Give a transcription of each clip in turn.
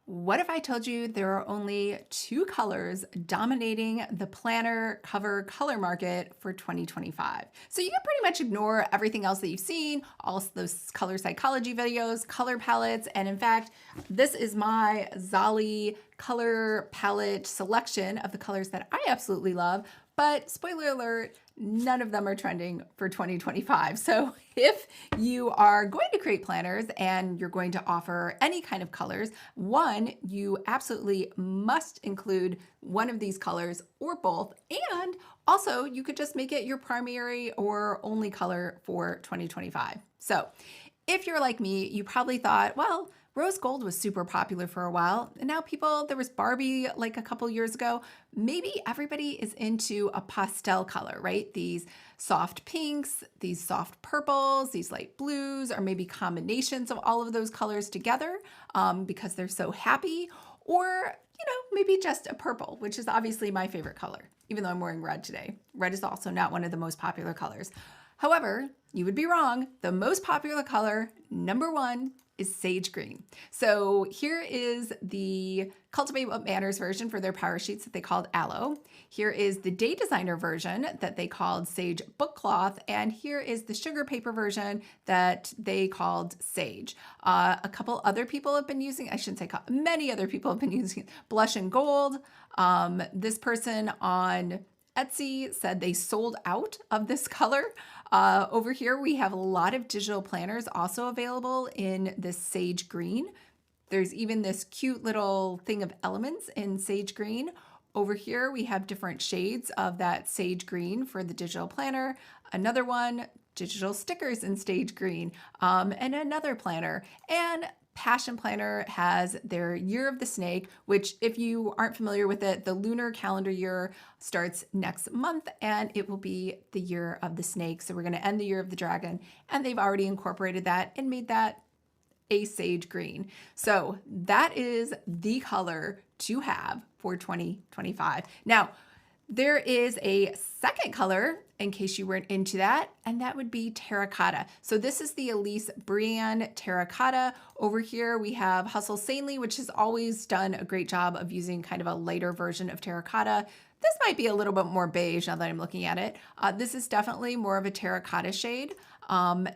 What if I told you there are only two colors dominating the planner cover color market for 2025? So you can pretty much ignore everything else that you've seen, all those color psychology videos, color palettes, and in fact, this is my Zali color palette selection of the colors that I absolutely love. But spoiler alert, none of them are trending for 2025. So if you are going to create planners and you're going to offer any kind of colors, one, you absolutely must include one of these colors or both. And also you could just make it your primary or only color for 2025. So if you're like me, you probably thought, well, rose gold was super popular for a while. And now there was Barbie like a couple years ago. Maybe everybody is into a pastel color, right? These soft pinks, these soft purples, these light blues, or maybe combinations of all of those colors together because they're so happy. Or, maybe just a purple, which is obviously my favorite color, even though I'm wearing red today. Red is also not one of the most popular colors. However, you would be wrong. The most popular color, number one, is sage green. So here is the Cultivate What Matters version for their power sheets that they called Aloe. Here is the Day Designer version that they called Sage Book Cloth. And here is the sugar paper version that they called Sage. A couple other people have been using, I shouldn't say many other people have been using Blush and Gold. This person on Etsy said they sold out of this color. Over here, we have a lot of digital planners also available in this sage green. There's even this cute little thing of elements in sage green. Over here, we have different shades of that sage green for the digital planner. Another one, digital stickers in sage green, and another planner. And Passion Planner has their Year of the Snake, which if you aren't familiar with it, the lunar calendar year starts next month and it will be the Year of the Snake. So we're going to end the Year of the Dragon, and they've already incorporated that and made that a sage green. So that is the color to have for 2025. Now, there is a second color in case you weren't into that, and that would be terracotta. So this is the Elise Brienne terracotta. Over here we have Hustle Sanely, which has always done a great job of using kind of a lighter version of terracotta. This might be a little bit more beige now that I'm looking at it. This is definitely more of a terracotta shade.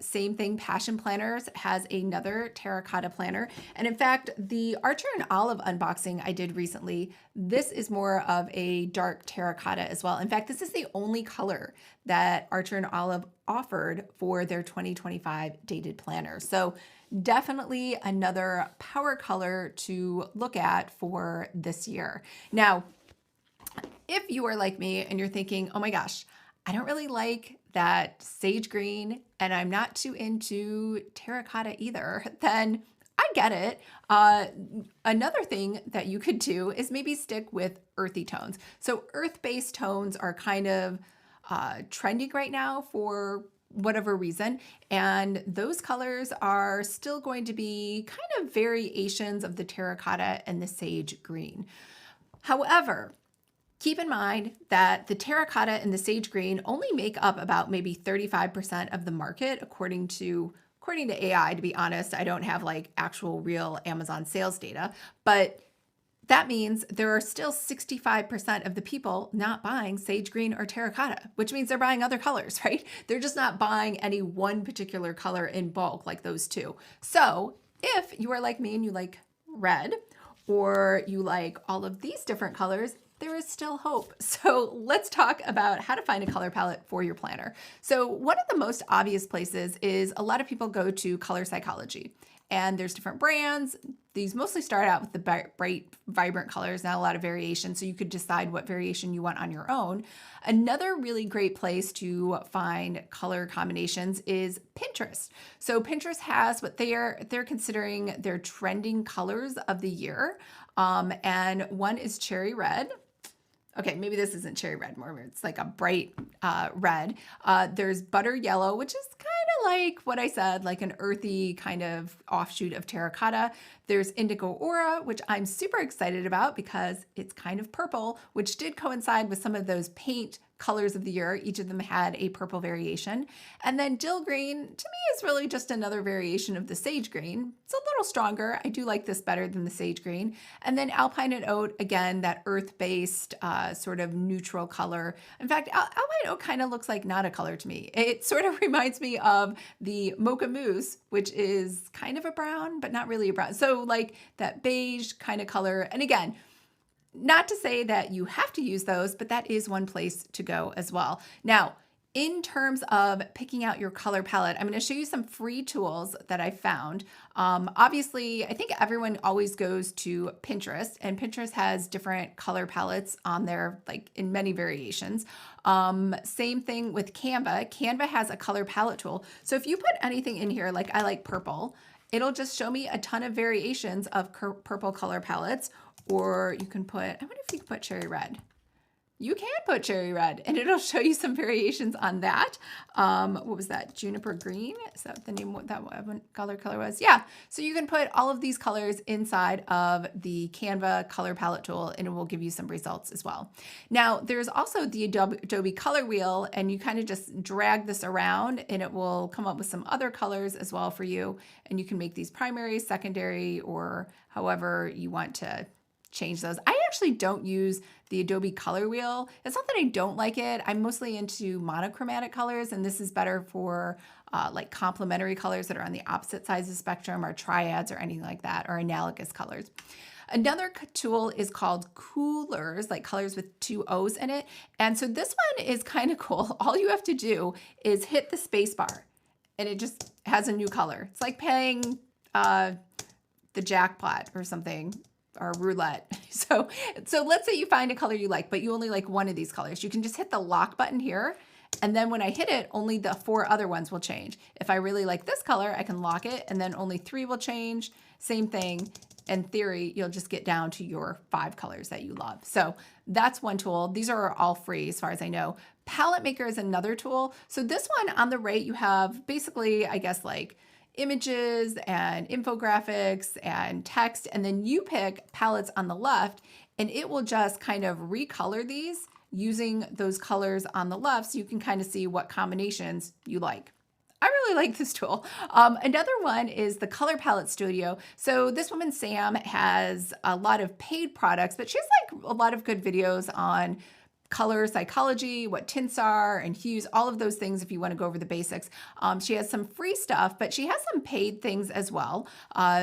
Same thing, Passion Planners has another terracotta planner. And in fact, the Archer and Olive unboxing I did recently, this is more of a dark terracotta as well. In fact, this is the only color that Archer and Olive offered for their 2025 dated planner. So definitely another power color to look at for this year. Now, if you are like me and you're thinking, oh my gosh, I don't really like that sage green and I'm not too into terracotta either, then I get it. Another thing that you could do is maybe stick with earthy tones. So earth-based tones are kind of trending right now for whatever reason, and those colors are still going to be kind of variations of the terracotta and the sage green. However, keep in mind that the terracotta and the sage green only make up about maybe 35% of the market, according to AI. To be honest, I don't have like actual real Amazon sales data, but that means there are still 65% of the people not buying sage green or terracotta, which means they're buying other colors, right? They're just not buying any one particular color in bulk like those two. So if you are like me and you like red, or you like all of these different colors, there is still hope. So let's talk about how to find a color palette for your planner. So one of the most obvious places is a lot of people go to color psychology, and there's different brands. These mostly start out with the bright, vibrant colors, not a lot of variation, so you could decide what variation you want on your own. Another really great place to find color combinations is Pinterest. So Pinterest has what they're considering their trending colors of the year, and one is cherry red. Okay, maybe this isn't cherry red, more it's like a bright red. There's butter yellow, which is kind of like what I said, like an earthy kind of offshoot of terracotta. There's indigo aura, which I'm super excited about because it's kind of purple, which did coincide with some of those paint colors of the year. Each of them had a purple variation. And then dill green, to me, is really just another variation of the sage green. It's a little stronger. I do like this better than the sage green. And then alpine and oat, again, that earth-based sort of neutral color. In fact, alpine oat kind of looks like not a color to me. It sort of reminds me of the mocha mousse, which is kind of a brown, but not really a brown. So like that beige kind of color. And again, not to say that you have to use those, but that is one place to go as well. Now, in terms of picking out your color palette, I'm going to show you some free tools that I found. Obviously, I think everyone always goes to Pinterest, and Pinterest has different color palettes on there, like in many variations. Same thing with Canva. Canva has a color palette tool. So if you put anything in here, like I like purple, it'll just show me a ton of variations of purple color palettes. Or you can put, I wonder if you can put cherry red. You can put cherry red, and it'll show you some variations on that. What was that? Juniper green? Is that the name what that color was? Yeah. So you can put all of these colors inside of the Canva color palette tool, and it will give you some results as well. Now, there's also the Adobe Color wheel, and you kind of just drag this around, and it will come up with some other colors as well for you. And you can make these primary, secondary, or however you want to change those. I actually don't use the Adobe Color wheel. It's not that I don't like it. I'm mostly into monochromatic colors, and this is better for like complementary colors that are on the opposite sides of the spectrum, or triads or anything like that, or analogous colors. Another tool is called Coolors, like colors with 2 O's in it. And so this one is kind of cool. All you have to do is hit the space bar, and it just has a new color. It's like playing the jackpot or something, or roulette. So let's say you find a color you like, but you only like one of these colors. You can just hit the lock button here, and then when I hit it, only the 4 other ones will change. If I really like this color, I can lock it, and then only 3 will change. Same thing. In theory, you'll just get down to your 5 colors that you love. So that's one tool. These are all free as far as I know. Palette Maker is another tool. So this one on the right, you have basically, I guess, like images and infographics and text, and then you pick palettes on the left, and it will just kind of recolor these using those colors on the left, so you can kind of see what combinations you like. I really like this tool. Another one is the Color Palette Studio. So this woman, Sam, has a lot of paid products, but she has like a lot of good videos on color psychology, what tints are and hues, all of those things if you want to go over the basics. She has some free stuff, but she has some paid things as well.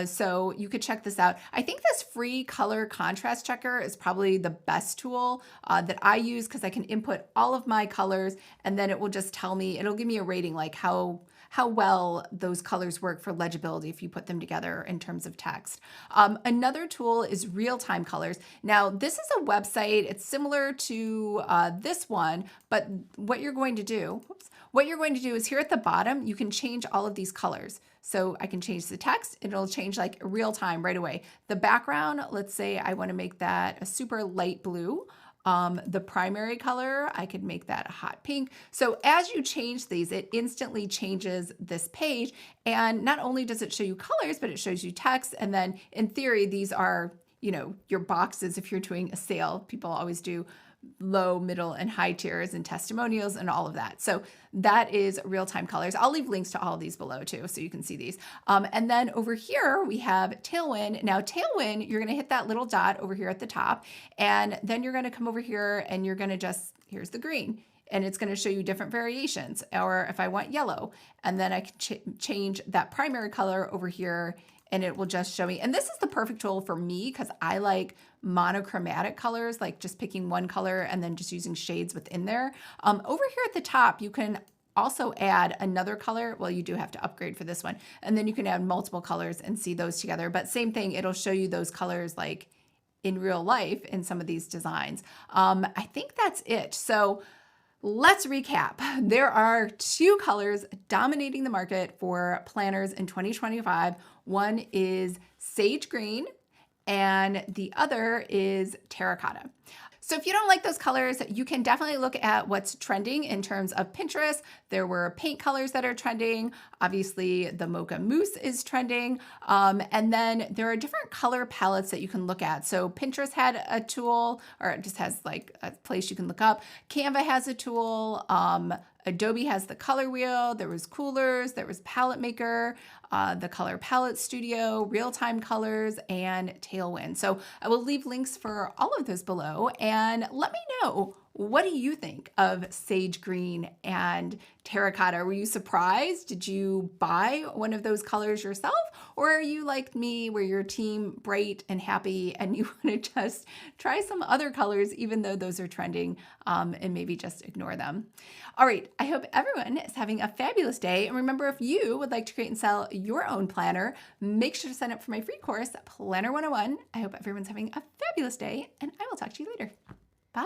So you could check this out. I think this free color contrast checker is probably the best tool that I use, because I can input all of my colors, and then it will just tell me, it'll give me a rating, like how well those colors work for legibility if you put them together in terms of text. Another tool is Real-Time Colors. Now, this is a website. It's similar to this one, but what you're going to do is here at the bottom, you can change all of these colors. So I can change the text, and it'll change like real time right away. The background, let's say I want to make that a super light blue. The primary color, I could make that a hot pink. So as you change these, it instantly changes this page. And not only does it show you colors, but it shows you text. And then in theory, these are, you know, your boxes if you're doing a sale. People always do low, middle, and high tiers and testimonials and all of that. So that is Real-Time Colors. I'll leave links to all of these below too, so you can see these. And then over here, we have Tailwind. Now Tailwind, you're gonna hit that little dot over here at the top, and then you're gonna come over here and you're gonna just, here's the green, and it's gonna show you different variations. Or if I want yellow, and then I can change that primary color over here, and it will just show me. And this is the perfect tool for me, because I like monochromatic colors, like just picking one color and then just using shades within there. Over here at the top, you can also add another color. Well, you do have to upgrade for this one. And then you can add multiple colors and see those together. But same thing, it'll show you those colors like in real life in some of these designs. I think that's it. So let's recap. There are 2 colors dominating the market for planners in 2025. One is sage green, and the other is terracotta. So if you don't like those colors, you can definitely look at what's trending in terms of Pinterest. There were paint colors that are trending. Obviously, the mocha mousse is trending. And then there are different color palettes that you can look at. So Pinterest had a tool, or it just has like a place you can look up. Canva has a tool. Adobe has the color wheel. There was Coolors. There was Palette Maker, the Color Palette Studio, Real-Time Colors, and Tailwind. So I will leave links for all of those below, and let me know, what do you think of sage green and terracotta? Were you surprised? Did you buy one of those colors yourself? Or are you like me, where you're team bright and happy and you want to just try some other colors, even though those are trending, and maybe just ignore them? All right, I hope everyone is having a fabulous day. And remember, if you would like to create and sell your own planner, make sure to sign up for my free course, Planner 101. I hope everyone's having a fabulous day, and I will talk to you later. Bye.